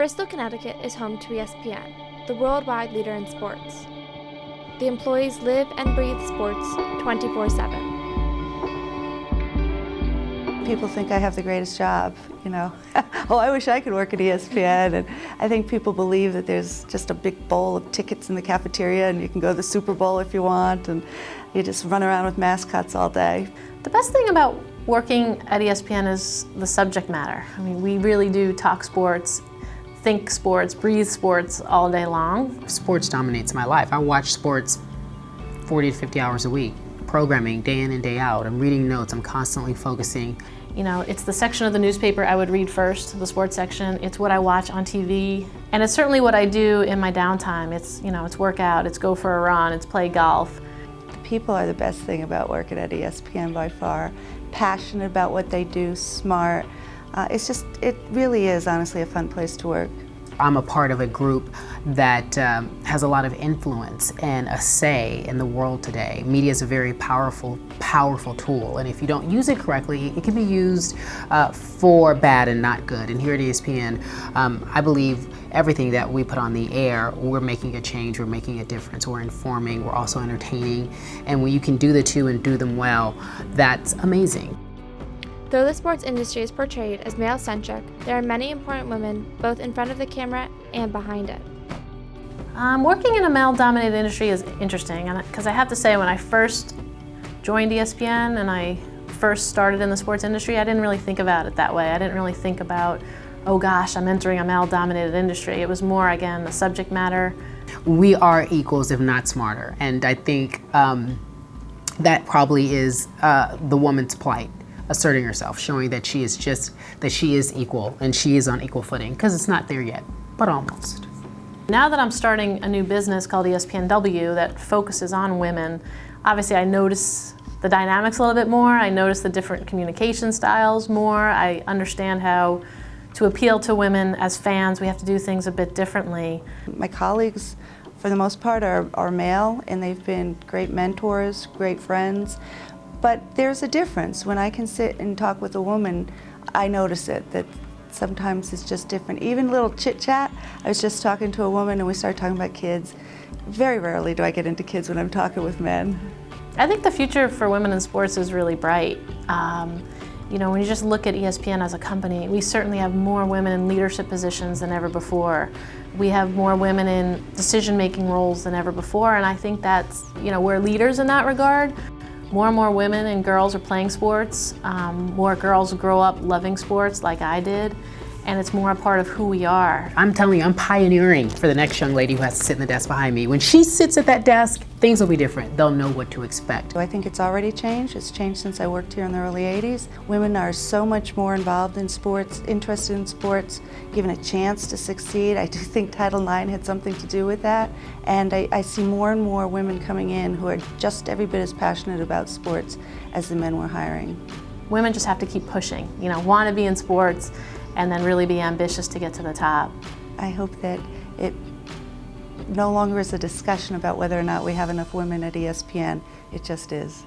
Bristol, Connecticut is home to ESPN, the worldwide leader in sports. The employees live and breathe sports 24/7. People think I have the greatest job, Oh, I wish I could work at ESPN. And I think people believe that there's just a big bowl of tickets in the cafeteria and you can go to the Super Bowl if you want, and you just run around with mascots all day. The best thing about working at ESPN is the subject matter. I mean, we really do talk sports, think sports, breathe sports all day long. Sports dominates my life. I watch sports 40 to 50 hours a week, programming day in and day out. I'm reading notes, I'm constantly focusing. It's the section of the newspaper I would read first, the sports section. It's what I watch on TV. And it's certainly what I do in my downtime. It's workout, it's go for a run, it's play golf. The people are the best thing about working at ESPN by far. Passionate about what they do, smart. It really is honestly a fun place to work. I'm a part of a group that has a lot of influence and a say in the world today. Media is a very powerful tool, and if you don't use it correctly, it can be used for bad and not good. And here at ESPN, I believe everything that we put on the air, we're making a change, we're making a difference, we're informing, we're also entertaining, and when you can do the two and do them well, that's amazing. Though the sports industry is portrayed as male-centric, there are many important women both in front of the camera and behind it. Working in a male-dominated industry is interesting, because I have to say, when I first joined ESPN and I first started in the sports industry, I didn't really think about it that way. I didn't really think about, oh gosh, I'm entering a male-dominated industry. It was more, again, the subject matter. We are equals, if not smarter, and I think that probably is the woman's plight. Asserting herself, showing that she is equal and she is on equal footing, because it's not there yet, but almost. Now that I'm starting a new business called ESPNW that focuses on women, obviously I notice the dynamics a little bit more. I notice the different communication styles more. I understand how to appeal to women as fans. We have to do things a bit differently. My colleagues, for the most part, are male, and they've been great mentors, great friends. But there's a difference. When I can sit and talk with a woman, I notice it, that sometimes it's just different. Even little chit-chat. I was just talking to a woman and we started talking about kids. Very rarely do I get into kids when I'm talking with men. I think the future for women in sports is really bright. When you just look at ESPN as a company, we certainly have more women in leadership positions than ever before. We have more women in decision-making roles than ever before, and I think that's, we're leaders in that regard. More and more women and girls are playing sports. More girls grow up loving sports like I did, and it's more a part of who we are. I'm telling you, I'm pioneering for the next young lady who has to sit in the desk behind me. When she sits at that desk, things will be different. They'll know what to expect. I think it's already changed. It's changed since I worked here in the early 80s. Women are so much more involved in sports, interested in sports, given a chance to succeed. I do think Title IX had something to do with that. And I see more and more women coming in who are just every bit as passionate about sports as the men we're hiring. Women just have to keep pushing, want to be in sports, and then really be ambitious to get to the top. I hope that it no longer is a discussion about whether or not we have enough women at ESPN. It just is.